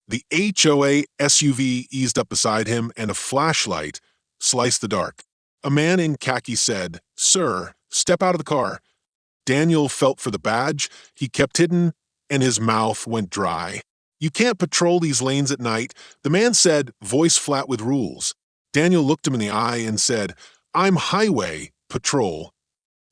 The HOA SUV eased up beside him, and a flashlight sliced the dark. A man in khaki said, "Sir, step out of the car." Daniel felt for the badge. He kept hidden, and his mouth went dry. "You can't patrol these lanes at night," the man said, voice flat with rules. Daniel looked him in the eye and said, "I'm highway patrol."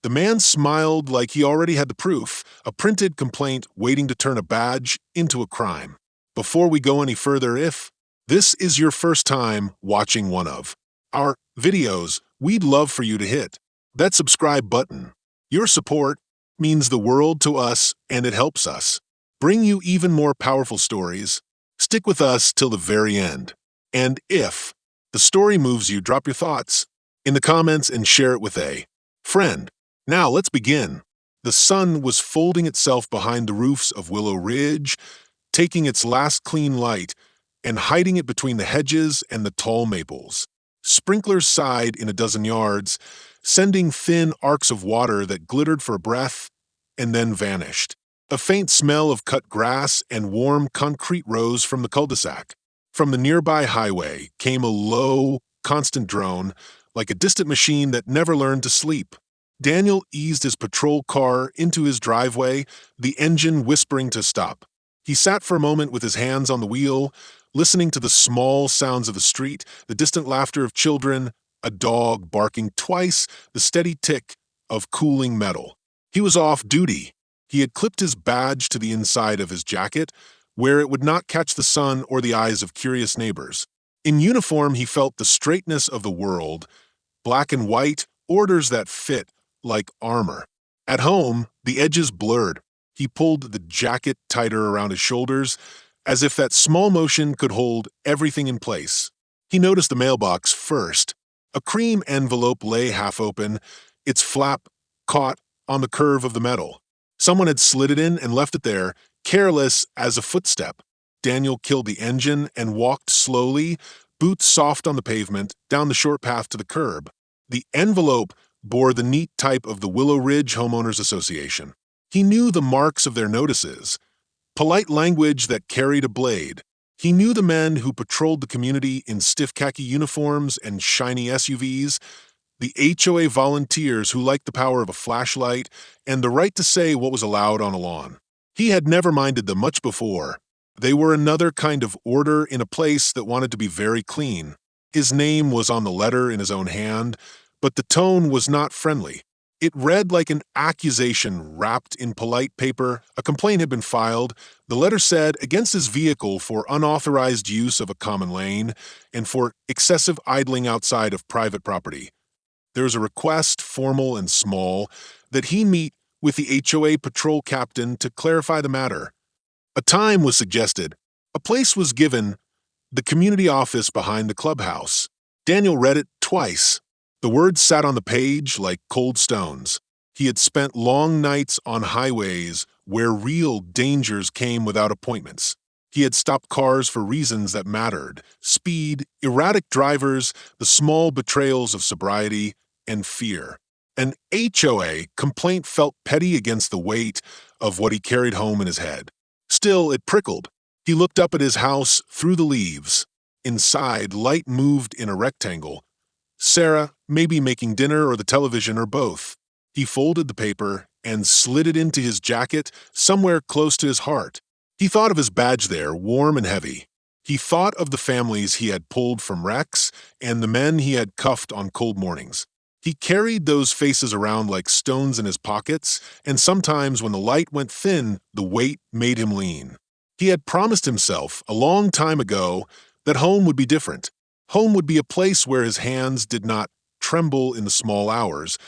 The man smiled like he already had the proof, a printed complaint waiting to turn a badge into a crime. Before we go any further, if this is your first time watching one of our videos, we'd love for you to hit that subscribe button. Your support means the world to us, and it helps us bring you even more powerful stories. Stick with us till the very end. And if the story moves you, drop your thoughts in the comments and share it with a friend. Now let's begin. The sun was folding itself behind the roofs of Willow Ridge, taking its last clean light and hiding it between the hedges and the tall maples. Sprinklers sighed in a dozen yards, sending thin arcs of water that glittered for a breath and then vanished. A faint smell of cut grass and warm concrete rose from the cul-de-sac. From the nearby highway came a low, constant drone, like a distant machine that never learned to sleep. Daniel eased his patrol car into his driveway, the engine whispering to stop. He sat for a moment with his hands on the wheel, listening to the small sounds of the street, the distant laughter of children, a dog barking twice, the steady tick of cooling metal. He was off duty. He had clipped his badge to the inside of his jacket, where it would not catch the sun or the eyes of curious neighbors. In uniform, he felt the straightness of the world, black and white, orders that fit like armor. At home, the edges blurred. He pulled the jacket tighter around his shoulders, as if that small motion could hold everything in place. He noticed the mailbox first. A cream envelope lay half open, its flap caught on the curve of the metal. Someone had slid it in and left it there, careless as a footstep. Daniel killed the engine and walked slowly, boots soft on the pavement, down the short path to the curb. The envelope bore the neat type of the Willow Ridge Homeowners Association. He knew the marks of their notices, polite language that carried a blade. He knew the men who patrolled the community in stiff khaki uniforms and shiny SUVs, the HOA volunteers who liked the power of a flashlight and the right to say what was allowed on a lawn. He had never minded them much before. They were another kind of order in a place that wanted to be very clean. His name was on the letter in his own hand, but the tone was not friendly. It read like an accusation wrapped in polite paper. A complaint had been filed. The letter said against his vehicle for unauthorized use of a common lane and for excessive idling outside of private property. There was a request, formal and small, that he meet with the HOA patrol captain to clarify the matter. A time was suggested. A place was given, the community office behind the clubhouse. Daniel read it twice. The words sat on the page like cold stones. He had spent long nights on highways where real dangers came without appointments. He had stopped cars for reasons that mattered: speed, erratic drivers, the small betrayals of sobriety, and fear. An HOA complaint felt petty against the weight of what he carried home in his head. Still, it prickled. He looked up at his house through the leaves. Inside, light moved in a rectangle. Sarah, maybe making dinner or the television or both. He folded the paper and slid it into his jacket somewhere close to his heart. He thought of his badge there, warm and heavy. He thought of the families he had pulled from wrecks and the men he had cuffed on cold mornings. He carried those faces around like stones in his pockets, and sometimes when the light went thin, the weight made him lean. He had promised himself a long time ago that home would be different. Home would be a place where his hands did not tremble in the small hours,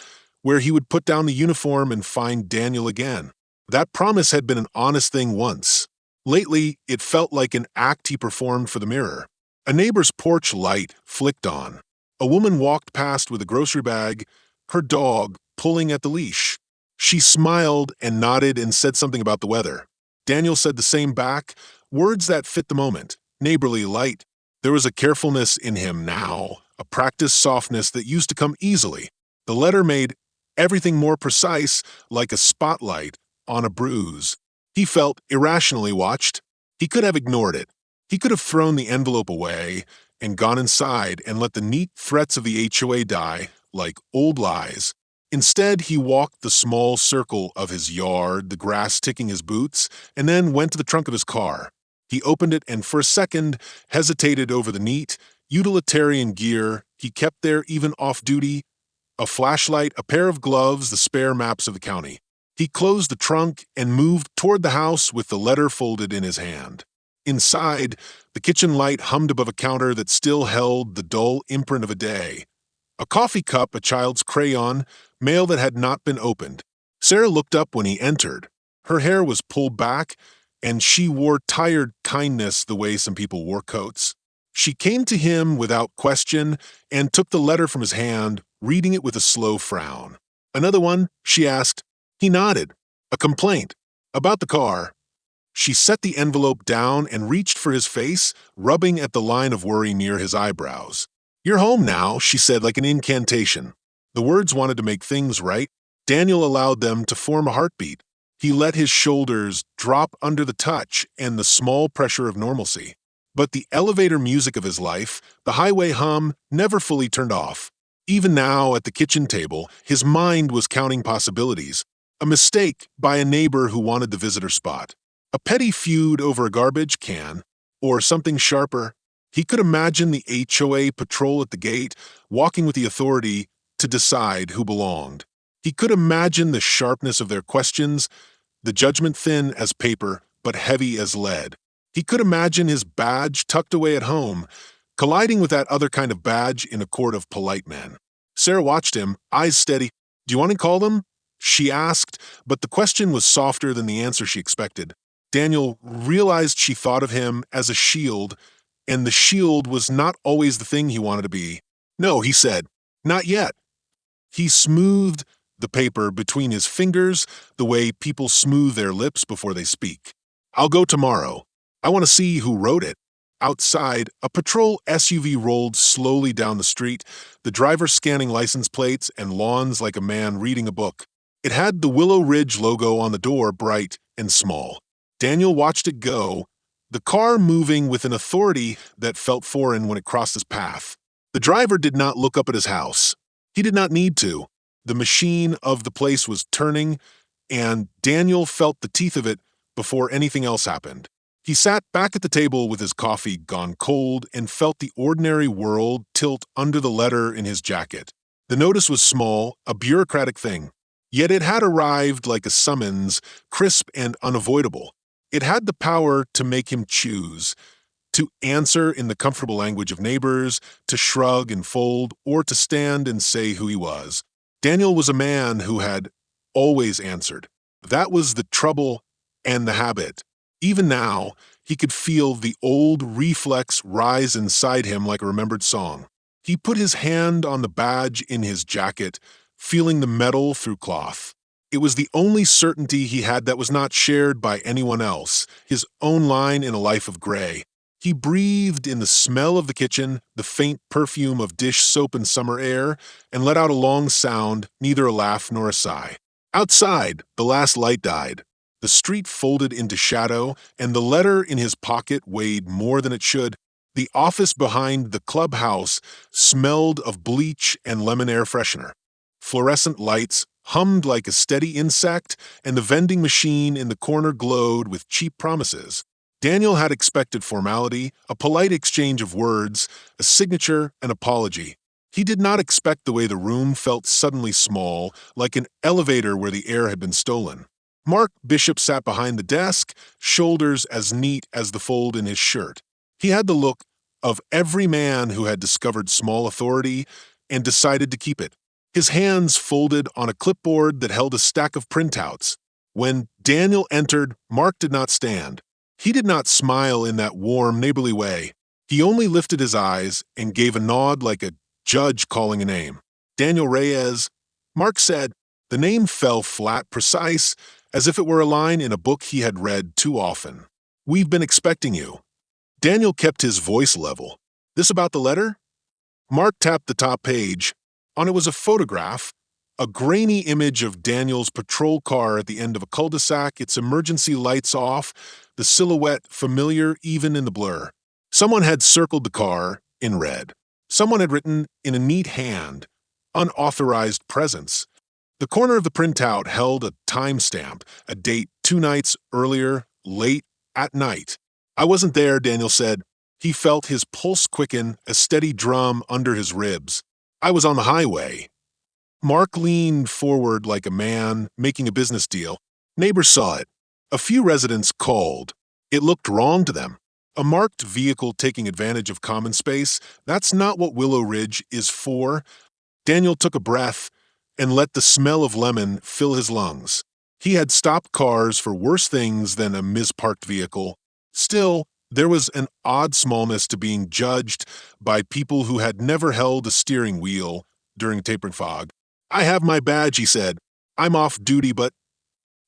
where he would put down the uniform and find Daniel again. That promise had been an honest thing once. Lately, it felt like an act he performed for the mirror. A neighbor's porch light flicked on. A woman walked past with a grocery bag, her dog pulling at the leash. She smiled and nodded and said something about the weather. Daniel said the same back, words that fit the moment: neighborly, light. There was a carefulness in him now, a practiced softness that used to come easily. The letter made everything more precise, like a spotlight on a bruise. He felt irrationally watched. He could have ignored it. He could have thrown the envelope away and gone inside and let the neat threats of the HOA die like old lies. Instead, he walked the small circle of his yard, the grass ticking his boots, and then went to the trunk of his car. He opened it and for a second hesitated over the neat, utilitarian gear he kept there even off-duty: a flashlight, a pair of gloves, the spare maps of the county. He closed the trunk and moved toward the house with the letter folded in his hand. Inside, the kitchen light hummed above a counter that still held the dull imprint of a day. A coffee cup, a child's crayon, mail that had not been opened. Sarah looked up when he entered. Her hair was pulled back, and she wore tired kindness the way some people wore coats. She came to him without question and took the letter from his hand, reading it with a slow frown. "Another one?" she asked. He nodded. "A complaint. About the car." She set the envelope down and reached for his face, rubbing at the line of worry near his eyebrows. "You're home now," she said like an incantation. The words wanted to make things right. Daniel allowed them to form a heartbeat. He let his shoulders drop under the touch and the small pressure of normalcy. But the elevator music of his life, the highway hum, never fully turned off. Even now, at the kitchen table, his mind was counting possibilities. A mistake by a neighbor who wanted the visitor spot. A petty feud over a garbage can. Or something sharper. He could imagine the HOA patrol at the gate, walking with the authority to decide who belonged. He could imagine the sharpness of their questions, the judgment thin as paper, but heavy as lead. He could imagine his badge tucked away at home, colliding with that other kind of badge in a court of polite men. Sarah watched him, eyes steady. "Do you want to call them?" she asked, but the question was softer than the answer she expected. Daniel realized she thought of him as a shield, and the shield was not always the thing he wanted to be. "No," he said, "not yet." He smoothed the paper between his fingers the way people smooth their lips before they speak. "I'll go tomorrow. I want to see who wrote it." Outside, a patrol SUV rolled slowly down the street, the driver scanning license plates and lawns like a man reading a book. It had the Willow Ridge logo on the door, bright and small. Daniel watched it go, the car moving with an authority that felt foreign when it crossed his path. The driver did not look up at his house. He did not need to. The machine of the place was turning, and Daniel felt the teeth of it before anything else happened. He sat back at the table with his coffee gone cold and felt the ordinary world tilt under the letter in his jacket. The notice was small, a bureaucratic thing. Yet it had arrived like a summons, crisp and unavoidable. It had the power to make him choose, to answer in the comfortable language of neighbors, to shrug and fold, or to stand and say who he was. Daniel was a man who had always answered. That was the trouble and the habit. Even now, he could feel the old reflex rise inside him like a remembered song. He put his hand on the badge in his jacket, feeling the metal through cloth. It was the only certainty he had that was not shared by anyone else, his own line in a life of gray. He breathed in the smell of the kitchen, the faint perfume of dish soap and summer air, and let out a long sound, neither a laugh nor a sigh. Outside, the last light died. The street folded into shadow, and the letter in his pocket weighed more than it should. The office behind the clubhouse smelled of bleach and lemon air freshener. Fluorescent lights hummed like a steady insect, and the vending machine in the corner glowed with cheap promises. Daniel had expected formality, a polite exchange of words, a signature, an apology. He did not expect the way the room felt suddenly small, like an elevator where the air had been stolen. Mark Bishop sat behind the desk, shoulders as neat as the fold in his shirt. He had the look of every man who had discovered small authority and decided to keep it. His hands folded on a clipboard that held a stack of printouts. When Daniel entered, Mark did not stand. He did not smile in that warm, neighborly way. He only lifted his eyes and gave a nod like a judge calling a name. "Daniel Reyes." Mark said. The name fell flat, precise, as if it were a line in a book he had read too often. "We've been expecting you." Daniel kept his voice level. "This about the letter?" Mark tapped the top page. On it was a photograph, a grainy image of Daniel's patrol car at the end of a cul-de-sac, its emergency lights off, the silhouette familiar even in the blur. Someone had circled the car in red. Someone had written in a neat hand, "Unauthorized presence." The corner of the printout held a timestamp, a date 2 nights earlier, late at night. "I wasn't there," Daniel said. He felt his pulse quicken, a steady drum under his ribs. "I was on the highway." Mark leaned forward like a man making a business deal. Neighbors saw it. A few residents called. It looked wrong to them. A marked vehicle taking advantage of common space, that's not what Willow Ridge is for. Daniel took a breath and let the smell of lemon fill his lungs. He had stopped cars for worse things than a misparked vehicle. Still, there was an odd smallness to being judged by people who had never held a steering wheel during tapering fog. "I have my badge," he said. "I'm off duty, but—"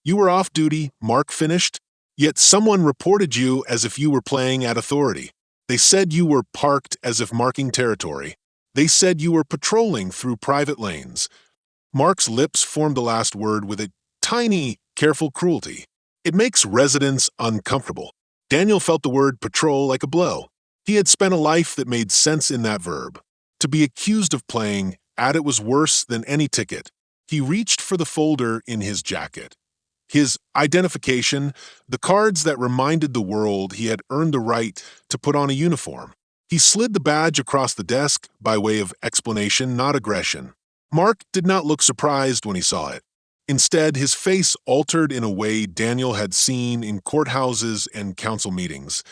"You were off duty," Mark finished. "Yet someone reported you as if you were playing at authority. They said you were parked as if marking territory. They said you were patrolling through private lanes." Mark's lips formed the last word with a tiny, careful cruelty. It makes residents uncomfortable. Daniel felt the word patrol like a blow. He had spent a life that made sense in that verb. To be accused of playing at it was worse than any ticket. He reached for the folder in his jacket. His identification, the cards that reminded the world he had earned the right to put on a uniform. He slid the badge across the desk by way of explanation, not aggression. Mark did not look surprised when he saw it. Instead, his face altered in a way Daniel had seen in courthouses and council meetings,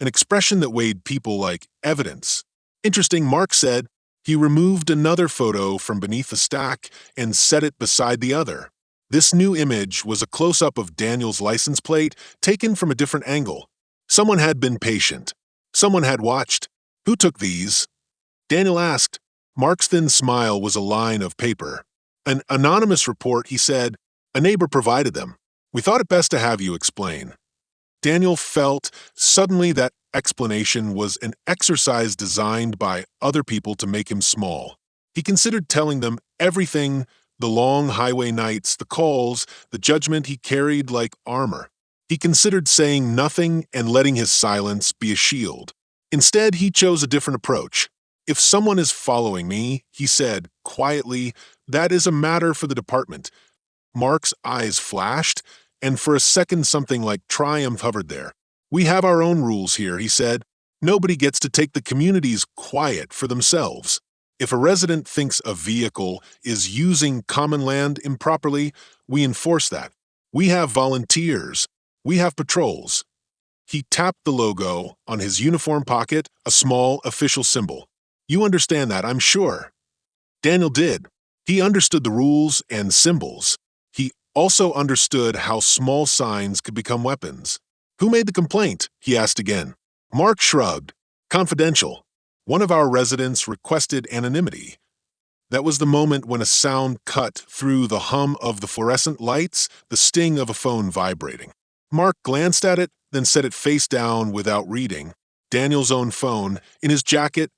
an expression that weighed people like evidence. "Interesting," Mark said. He removed another photo from beneath the stack and set it beside the other. This new image was a close-up of Daniel's license plate taken from a different angle. Someone had been patient. Someone had watched. "Who took these?" Daniel asked. Mark's thin smile was a line of paper. "An anonymous report," he said. "A neighbor provided them. We thought it best to have you explain." Daniel felt suddenly that explanation was an exercise designed by other people to make him small. He considered telling them everything, the long highway nights, the calls, the judgment he carried like armor. He considered saying nothing and letting his silence be a shield. Instead, he chose a different approach. "If someone is following me," he said quietly, "that is a matter for the department." Mark's eyes flashed, and for a second something like triumph hovered there. "We have our own rules here," he said. "Nobody gets to take the community's quiet for themselves. If a resident thinks a vehicle is using common land improperly, we enforce that. We have volunteers. We have patrols." He tapped the logo on his uniform pocket, a small official symbol. "You understand that, I'm sure." Daniel did. He understood the rules and symbols. He also understood how small signs could become weapons. "Who made the complaint?" he asked again. Mark shrugged. "Confidential. One of our residents requested anonymity." That was the moment when a sound cut through the hum of the fluorescent lights, the sting of a phone vibrating. Mark glanced at it, then set it face down without reading. Daniel's own phone, in his jacket,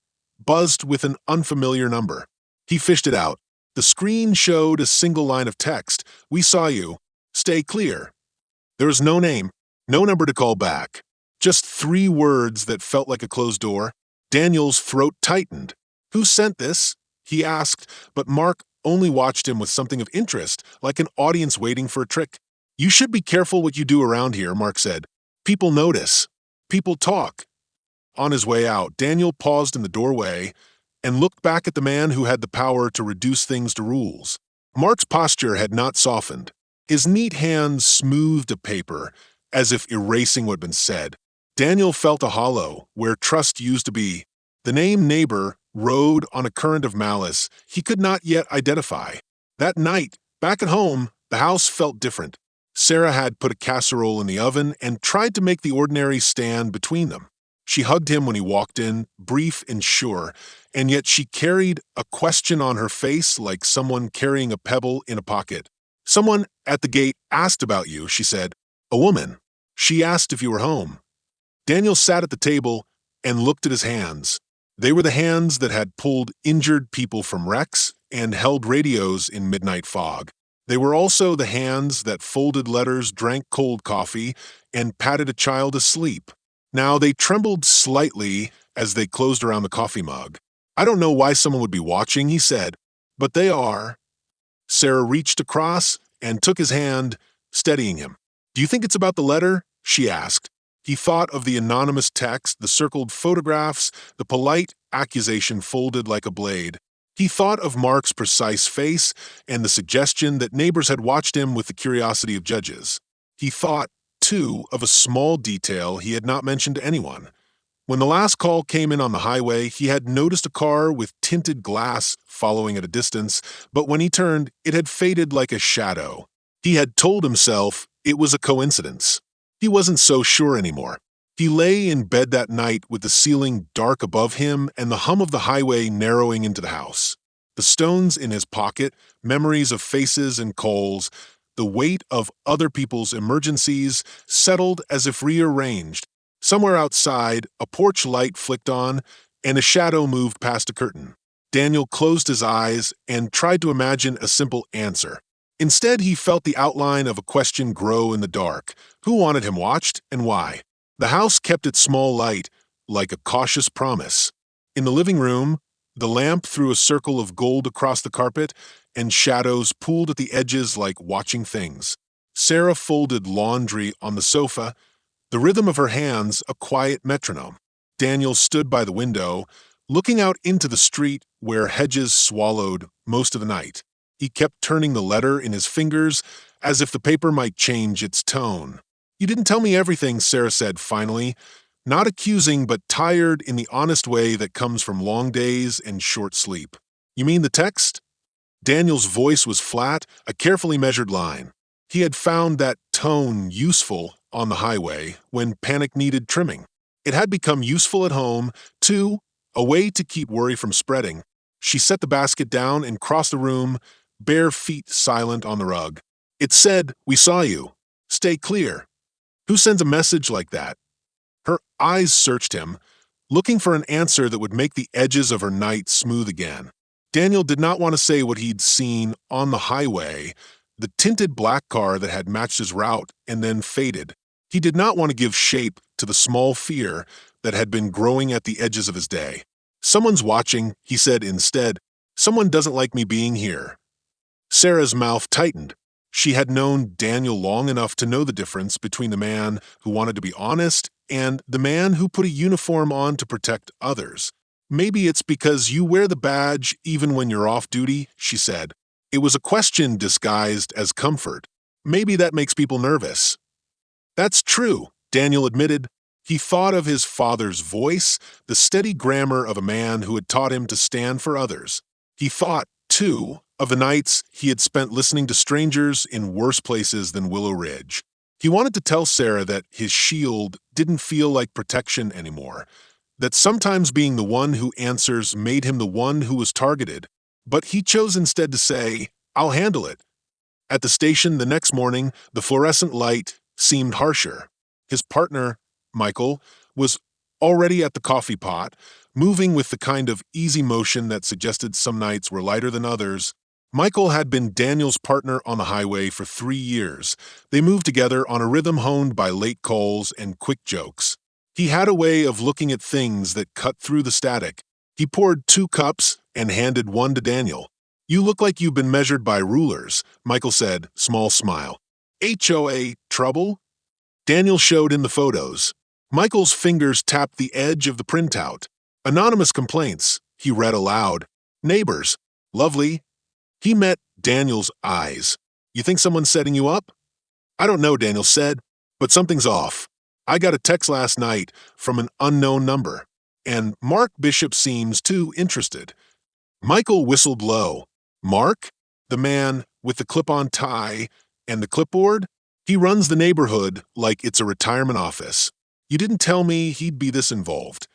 buzzed with an unfamiliar number. He fished it out. The screen showed a single line of text. "We saw you. Stay clear." There was no name, no number to call back. Just 3 words that felt like a closed door. Daniel's throat tightened. "Who sent this?" he asked, but Mark only watched him with something of interest, like an audience waiting for a trick. "You should be careful what you do around here," Mark said. "People notice. People talk." On his way out, Daniel paused in the doorway and looked back at the man who had the power to reduce things to rules. Mark's posture had not softened. His neat hand smoothed a paper, as if erasing what had been said. Daniel felt a hollow where trust used to be. The name neighbor rode on a current of malice he could not yet identify. That night, back at home, the house felt different. Sarah had put a casserole in the oven and tried to make the ordinary stand between them. She hugged him when he walked in, brief and sure, and yet she carried a question on her face like someone carrying a pebble in a pocket. "Someone at the gate asked about you," she said. "A woman. She asked if you were home." Daniel sat at the table and looked at his hands. They were the hands that had pulled injured people from wrecks and held radios in midnight fog. They were also the hands that folded letters, drank cold coffee, and patted a child asleep. Now they trembled slightly as they closed around the coffee mug. I don't know why someone would be watching, he said, but they are. Sarah reached across and took his hand, steadying him. Do you think it's about the letter? She asked. He thought of the anonymous text, the circled photographs, the polite accusation folded like a blade. He thought of Mark's precise face and the suggestion that neighbors had watched him with the curiosity of judges. He thought, too, of a small detail he had not mentioned to anyone. When the last call came in on the highway, he had noticed a car with tinted glass following at a distance, but when he turned, it had faded like a shadow. He had told himself it was a coincidence. He wasn't so sure anymore. He lay in bed that night with the ceiling dark above him and the hum of the highway narrowing into the house. The stones in his pocket, memories of faces and coals, the weight of other people's emergencies settled as if rearranged. Somewhere outside, a porch light flicked on, and a shadow moved past a curtain. Daniel closed his eyes and tried to imagine a simple answer. Instead, he felt the outline of a question grow in the dark. Who wanted him watched, and why? The house kept its small light, like a cautious promise. In the living room, the lamp threw a circle of gold across the carpet, and shadows pooled at the edges like watching things. Sarah folded laundry on the sofa, the rhythm of her hands a quiet metronome. Daniel stood by the window, looking out into the street where hedges swallowed most of the night. He kept turning the letter in his fingers as if the paper might change its tone. You didn't tell me everything, Sarah said finally, not accusing but tired in the honest way that comes from long days and short sleep. You mean the text? Daniel's voice was flat, a carefully measured line. He had found that tone useful on the highway when panic needed trimming. It had become useful at home, too, a way to keep worry from spreading. She set the basket down and crossed the room, bare feet silent on the rug. It said, "We saw you. Stay clear." Who sends a message like that? Her eyes searched him, looking for an answer that would make the edges of her night smooth again. Daniel did not want to say what he'd seen on the highway, the tinted black car that had matched his route and then faded. He did not want to give shape to the small fear that had been growing at the edges of his day. Someone's watching, he said instead. Someone doesn't like me being here. Sarah's mouth tightened. She had known Daniel long enough to know the difference between the man who wanted to be honest and the man who put a uniform on to protect others. Maybe it's because you wear the badge even when you're off duty, she said. It was a question disguised as comfort. Maybe that makes people nervous. That's true, Daniel admitted. He thought of his father's voice, the steady grammar of a man who had taught him to stand for others. He thought, too, of the nights he had spent listening to strangers in worse places than Willow Ridge. He wanted to tell Sarah that his shield didn't feel like protection anymore, that sometimes being the one who answers made him the one who was targeted, but he chose instead to say, "I'll handle it." At the station the next morning, the fluorescent light seemed harsher. His partner, Michael, was already at the coffee pot, moving with the kind of easy motion that suggested some nights were lighter than others. Michael had been Daniel's partner on the highway for 3 years. They moved together on a rhythm honed by late calls and quick jokes. He had a way of looking at things that cut through the static. He poured 2 cups and handed one to Daniel. "You look like you've been measured by rulers," Michael said, small smile. "HOA trouble?" Daniel showed him the photos. Michael's fingers tapped the edge of the printout. "Anonymous complaints," he read aloud. "Neighbors. Lovely." He met Daniel's eyes. "You think someone's setting you up?" "I don't know," Daniel said, "but something's off. I got a text last night from an unknown number, and Mark Bishop seems too interested." Michael whistled low. "Mark? The man with the clip-on tie and the clipboard? He runs the neighborhood like it's a retirement office. You didn't tell me he'd be this involved."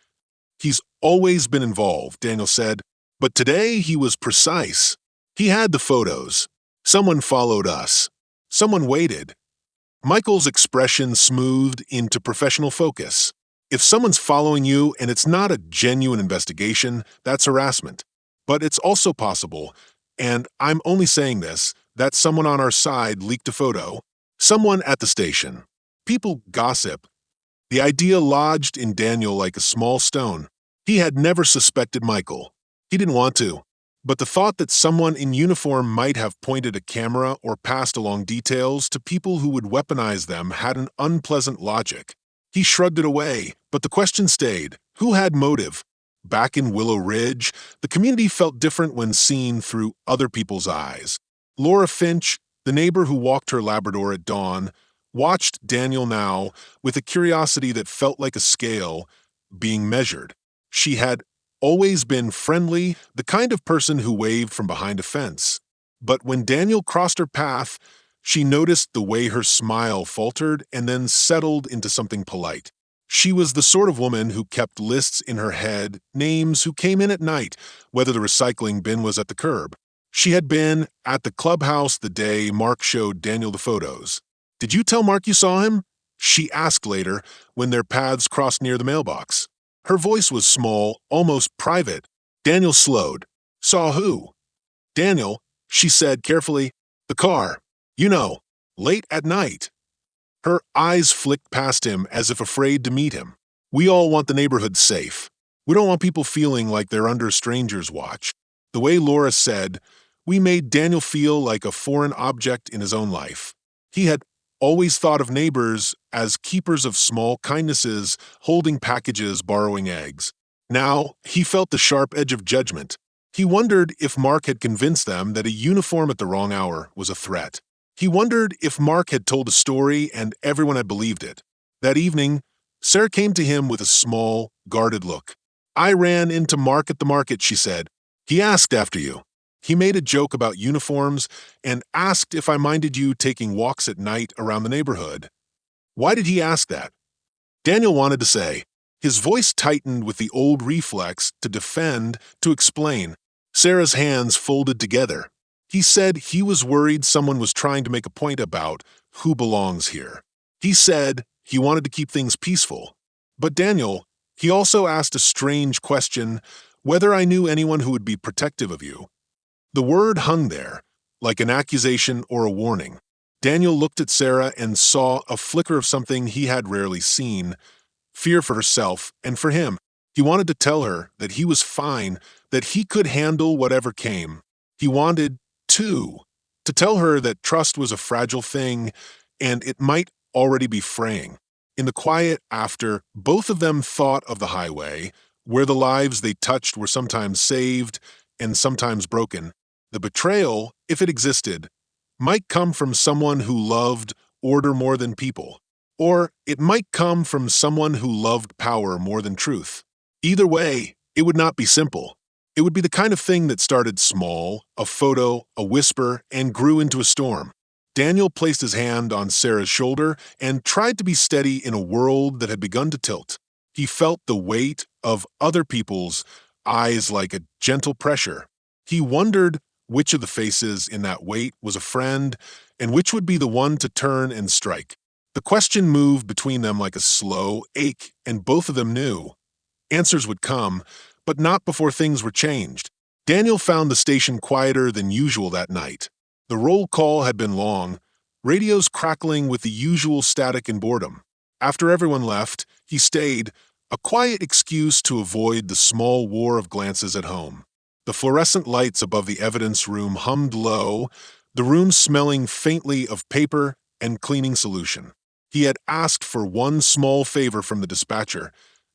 "He's always been involved," Daniel said, "but today he was precise. He had the photos. Someone followed us. Someone waited." Michael's expression smoothed into professional focus. If someone's following you and it's not a genuine investigation, that's harassment. But it's also possible, and I'm only saying this, that someone on our side leaked a photo. Someone at the station. People gossip. The idea lodged in Daniel like a small stone. He had never suspected Michael. He didn't want to. But the thought that someone in uniform might have pointed a camera or passed along details to people who would weaponize them had an unpleasant logic. He shrugged it away, but the question stayed. Who had motive? Back in Willow Ridge, the community felt different when seen through other people's eyes. Laura Finch, the neighbor who walked her Labrador at dawn, watched Daniel now with a curiosity that felt like a scale being measured. She had always been friendly, the kind of person who waved from behind a fence. But when Daniel crossed her path, she noticed the way her smile faltered and then settled into something polite. She was the sort of woman who kept lists in her head, names who came in at night, whether the recycling bin was at the curb. She had been at the clubhouse the day Mark showed Daniel the photos. "Did you tell Mark you saw him?" she asked later when their paths crossed near the mailbox. Her voice was small, almost private. Daniel slowed. "Saw who?" "Daniel," she said carefully. "The car. You know, late at night." Her eyes flicked past him as if afraid to meet him. "We all want the neighborhood safe. We don't want people feeling like they're under strangers' watch." The way Laura said, we made Daniel feel like a foreign object in his own life. He had always thought of neighbors as keepers of small kindnesses, holding packages, borrowing eggs. Now, he felt the sharp edge of judgment. He wondered if Mark had convinced them that a uniform at the wrong hour was a threat. He wondered if Mark had told a story and everyone had believed it. That evening, Sarah came to him with a small, guarded look. "I ran into Mark at the market," she said. "He asked after you. He made a joke about uniforms and asked if I minded you taking walks at night around the neighborhood." Why did he ask that? Daniel wanted to say. His voice tightened with the old reflex to defend, to explain. Sarah's hands folded together. He said he was worried someone was trying to make a point about who belongs here. He said he wanted to keep things peaceful. But Daniel, he also asked a strange question, whether I knew anyone who would be protective of you. The word hung there, like an accusation or a warning. Daniel looked at Sarah and saw a flicker of something he had rarely seen, fear for herself and for him. He wanted to tell her that he was fine, that he could handle whatever came. He wanted, too, to tell her that trust was a fragile thing and it might already be fraying. In the quiet after, both of them thought of the highway, where the lives they touched were sometimes saved and sometimes broken. The betrayal, if it existed, might come from someone who loved order more than people, or it might come from someone who loved power more than truth. Either way, it would not be simple. It would be the kind of thing that started small, a photo, a whisper, and grew into a storm. Daniel placed his hand on Sarah's shoulder and tried to be steady in a world that had begun to tilt. He felt the weight of other people's eyes like a gentle pressure. He wondered which of the faces in that weight was a friend and which would be the one to turn and strike. The question moved between them like a slow ache, and both of them knew. Answers would come, but not before things were changed. Daniel found the station quieter than usual that night. The roll call had been long, radios crackling with the usual static and boredom. After everyone left, he stayed, a quiet excuse to avoid the small war of glances at home. The fluorescent lights above the evidence room hummed low, the room smelling faintly of paper and cleaning solution. He had asked for one small favor from the dispatcher,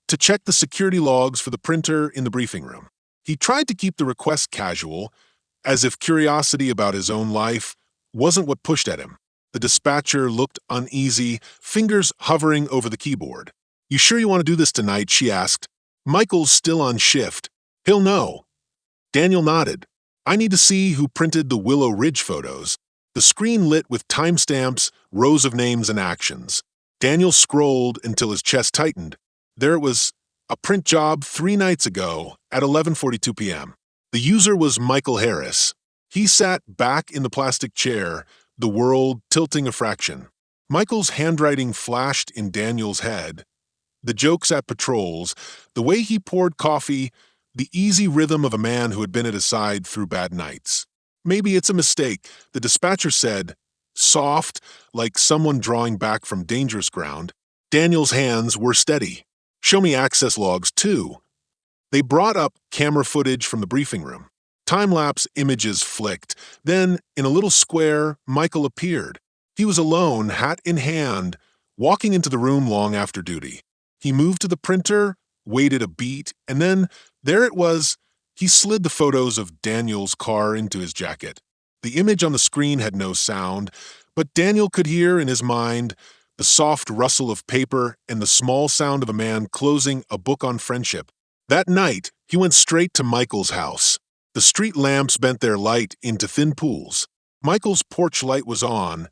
to check the security logs for the printer in the briefing room. He tried to keep the request casual, as if curiosity about his own life wasn't what pushed at him. The dispatcher looked uneasy, fingers hovering over the keyboard. "You sure you want to do this tonight?" she asked. "Michael's still on shift. He'll know." Daniel nodded. "I need to see who printed the Willow Ridge photos." The screen lit with timestamps, rows of names and actions. Daniel scrolled until his chest tightened. There it was, a print job 3 nights ago at 11:42 p.m. The user was Michael Harris. He sat back in the plastic chair, the world tilting a fraction. Michael's handwriting flashed in Daniel's head. The jokes at patrols, the way he poured coffee, the easy rhythm of a man who had been at his side through bad nights. "Maybe it's a mistake," the dispatcher said, soft, like someone drawing back from dangerous ground. Daniel's hands were steady. "Show me access logs, too." They brought up camera footage from the briefing room. Time-lapse images flicked. Then, in a little square, Michael appeared. He was alone, hat in hand, walking into the room long after duty. He moved to the printer, waited a beat, and then, there it was. He slid the photos of Daniel's car into his jacket. The image on the screen had no sound, but Daniel could hear in his mind the soft rustle of paper and the small sound of a man closing a book on friendship. That night, he went straight to Michael's house. The street lamps bent their light into thin pools. Michael's porch light was on.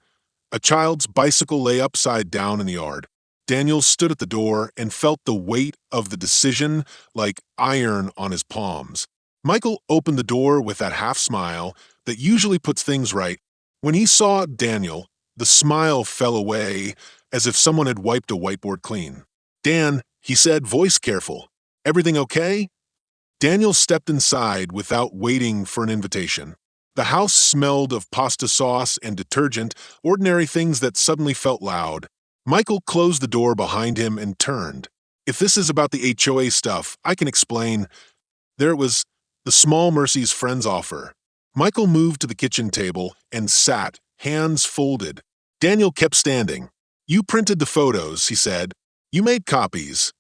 A child's bicycle lay upside down in the yard. Daniel stood at the door and felt the weight of the decision like iron on his palms. Michael opened the door with that half-smile that usually puts things right. When he saw Daniel, the smile fell away as if someone had wiped a whiteboard clean. "Dan," he said, voice careful. "Everything okay?" Daniel stepped inside without waiting for an invitation. The house smelled of pasta sauce and detergent, ordinary things that suddenly felt loud. Michael closed the door behind him and turned. "If this is about the HOA stuff, I can explain." There it was, the Small Mercies Friends offer. Michael moved to the kitchen table and sat, hands folded. Daniel kept standing. "You printed the photos," he said. "You made copies."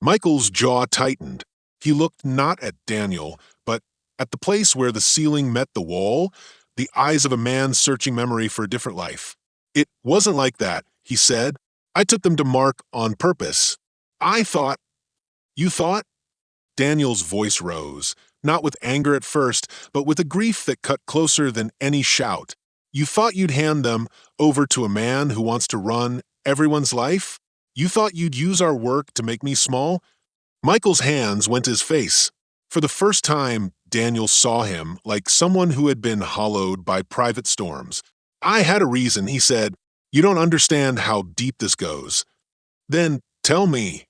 Michael's jaw tightened. He looked not at Daniel, but at the place where the ceiling met the wall, the eyes of a man searching memory for a different life. "It wasn't like that," he said. "I took them to Mark on purpose. I thought—" "You thought?" Daniel's voice rose, not with anger at first, but with a grief that cut closer than any shout. "You thought you'd hand them over to a man who wants to run everyone's life? You thought you'd use our work to make me small?" Michael's hands went to his face. For the first time, Daniel saw him like someone who had been hollowed by private storms. "I had a reason," he said. "You don't understand how deep this goes." "Then tell me."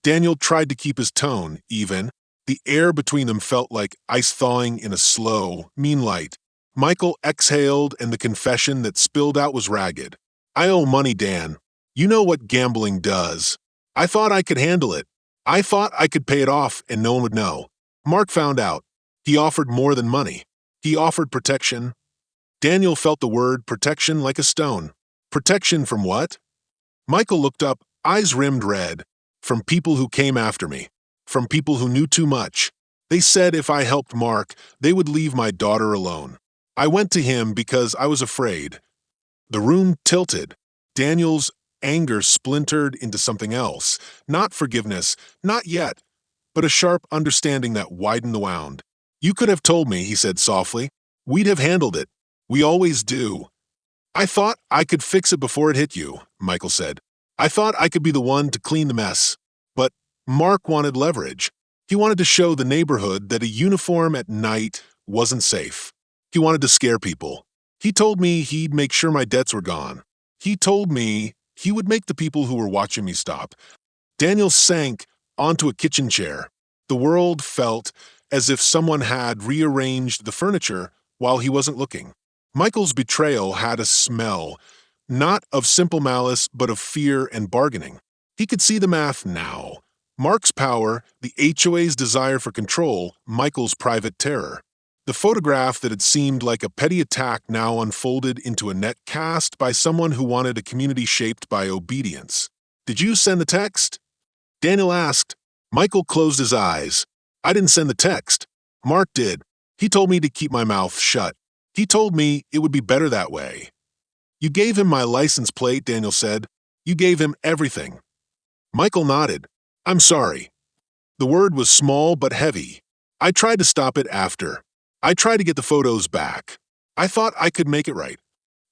Daniel tried to keep his tone even. The air between them felt like ice thawing in a slow, mean light. Michael exhaled, and the confession that spilled out was ragged. "I owe money, Dan. You know what gambling does. I thought I could handle it. I thought I could pay it off and no one would know. Mark found out. He offered more than money. He offered protection." Daniel felt the word protection like a stone. "Protection from what?" Michael looked up, eyes rimmed red. "From people who came after me. From people who knew too much. They said if I helped Mark, they would leave my daughter alone. I went to him because I was afraid." The room tilted. Daniel's anger splintered into something else. Not forgiveness, not yet, but a sharp understanding that widened the wound. "You could have told me," he said softly. "We'd have handled it. We always do." "I thought I could fix it before it hit you," Michael said. "I thought I could be the one to clean the mess." But Mark wanted leverage. He wanted to show the neighborhood that a uniform at night wasn't safe. He wanted to scare people. "He told me he'd make sure my debts were gone. He told me he would make the people who were watching me stop." Daniel sank onto a kitchen chair. The world felt as if someone had rearranged the furniture while he wasn't looking. Michael's betrayal had a smell, not of simple malice, but of fear and bargaining. He could see the math now. Mark's power, the HOA's desire for control, Michael's private terror. The photograph that had seemed like a petty attack now unfolded into a net cast by someone who wanted a community shaped by obedience. "Did you send the text?" Daniel asked. Michael closed his eyes. "I didn't send the text. Mark did. He told me to keep my mouth shut. He told me it would be better that way." "You gave him my license plate," Daniel said. "You gave him everything." Michael nodded. "I'm sorry." The word was small but heavy. "I tried to stop it after. I tried to get the photos back. I thought I could make it right."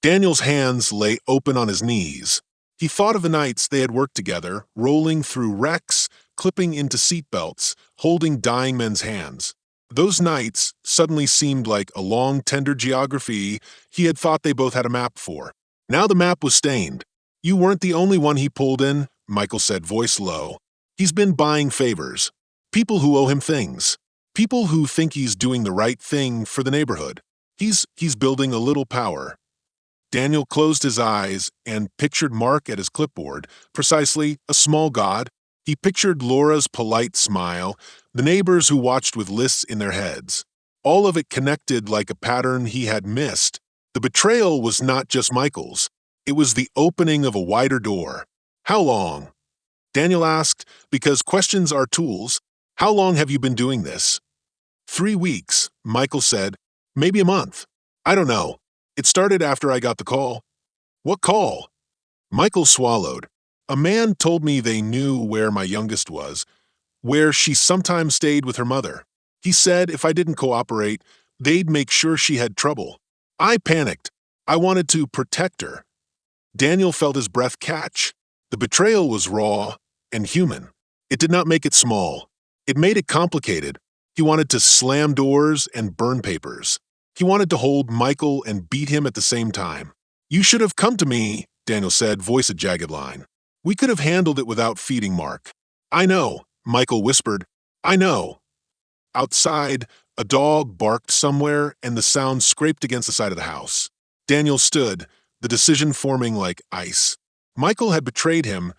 Daniel's hands lay open on his knees. He thought of the nights they had worked together, rolling through wrecks, clipping into seatbelts, holding dying men's hands. Those nights suddenly seemed like a long, tender geography he had thought they both had a map for. Now the map was stained. "You weren't the only one he pulled in," Michael said, voice low. "He's been buying favors. People who owe him things. People who think he's doing the right thing for the neighborhood. He's building a little power." Daniel closed his eyes and pictured Mark at his clipboard, precisely a small god. He pictured Laura's polite smile, the neighbors who watched with lists in their heads. All of it connected like a pattern he had missed. The betrayal was not just Michael's. It was the opening of a wider door. How long? Daniel asked, because questions are tools. How long have you been doing this? 3 weeks, Michael said. Maybe a month. I don't know. It started after I got the call. What call? Michael swallowed. A man told me they knew where my youngest was, where she sometimes stayed with her mother. He said if I didn't cooperate, they'd make sure she had trouble. I panicked. I wanted to protect her. Daniel felt his breath catch. The betrayal was raw and human. It did not make it small. It made it complicated. He wanted to slam doors and burn papers. He wanted to hold Michael and beat him at the same time. You should have come to me, Daniel said, voice a jagged line. We could have handled it without feeding Mark. I know, Michael whispered. I know. Outside, a dog barked somewhere and the sound scraped against the side of the house. Daniel stood, the decision forming like ice. Michael had betrayed him,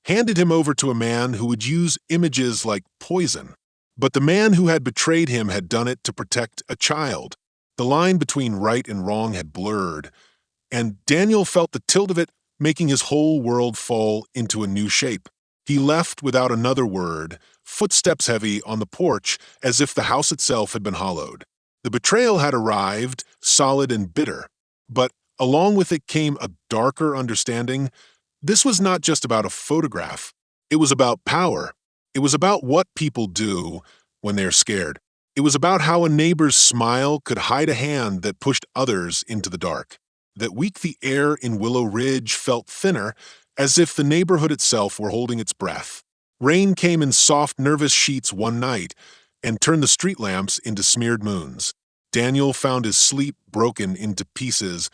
handed him over to a man who would use images like poison. But the man who had betrayed him had done it to protect a child. The line between right and wrong had blurred, and Daniel felt the tilt of it making his whole world fall into a new shape. He left without another word, footsteps heavy on the porch as if the house itself had been hollowed. The betrayal had arrived, solid and bitter, but along with it came a darker understanding. This was not just about a photograph. It was about power. It was about what people do when they're scared. It was about how a neighbor's smile could hide a hand that pushed others into the dark. That week the air in Willow Ridge felt thinner, as if the neighborhood itself were holding its breath. Rain came in soft, nervous sheets one night and turned the street lamps into smeared moons. Daniel found his sleep broken into pieces.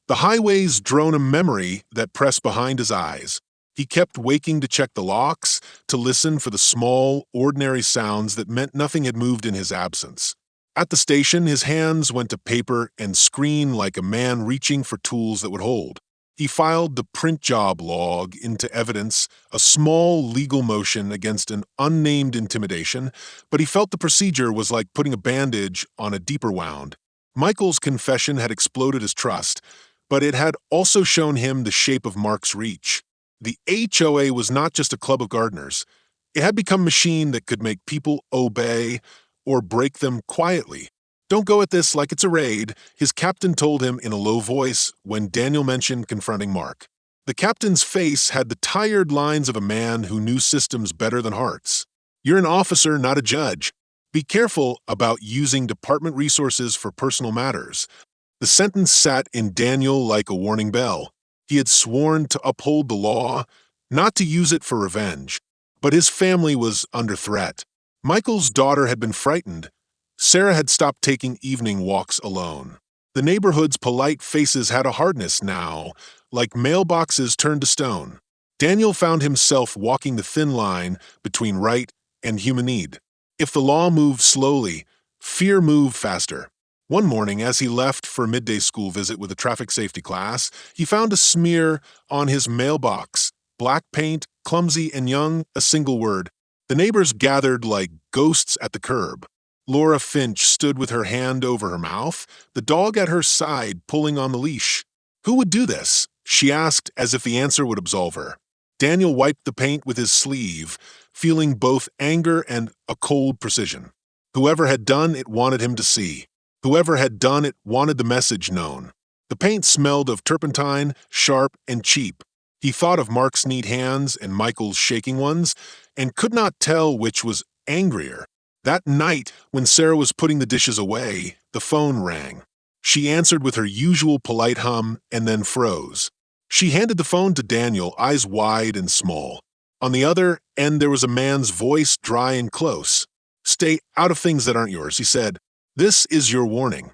The highways drone a memory that pressed behind his eyes. He kept waking to check the locks, to listen for the small, ordinary sounds that meant nothing had moved in his absence. At the station, his hands went to paper and screen like a man reaching for tools that would hold. He filed the print job log into evidence, a small legal motion against an unnamed intimidation, but he felt the procedure was like putting a bandage on a deeper wound. Michael's confession had exploded his trust, but it had also shown him the shape of Mark's reach. The HOA was not just a club of gardeners. It had become a machine that could make people obey or break them quietly. Don't go at this like it's a raid, his captain told him in a low voice when Daniel mentioned confronting Mark. The captain's face had the tired lines of a man who knew systems better than hearts. You're an officer, not a judge. Be careful about using department resources for personal matters. The sentence sat in Daniel like a warning bell. He had sworn to uphold the law, not to use it for revenge. But his family was under threat. Michael's daughter had been frightened. Sarah had stopped taking evening walks alone. The neighborhood's polite faces had a hardness now, like mailboxes turned to stone. Daniel found himself walking the thin line between right and human need. If the law moved slowly, fear moved faster. One morning, as he left for a midday school visit with a traffic safety class, he found a smear on his mailbox. Black paint, clumsy and young, a single word. The neighbors gathered like ghosts at the curb. Laura Finch stood with her hand over her mouth, the dog at her side pulling on the leash. Who would do this? She asked as if the answer would absolve her. Daniel wiped the paint with his sleeve, feeling both anger and a cold precision. Whoever had done it wanted him to see. Whoever had done it wanted the message known. The paint smelled of turpentine, sharp and cheap. He thought of Mark's neat hands and Michael's shaking ones, and could not tell which was angrier. That night, when Sarah was putting the dishes away, the phone rang. She answered with her usual polite hum and then froze. She handed the phone to Daniel, eyes wide and small. On the other end, there was a man's voice, dry and close. Stay out of things that aren't yours, he said. This is your warning.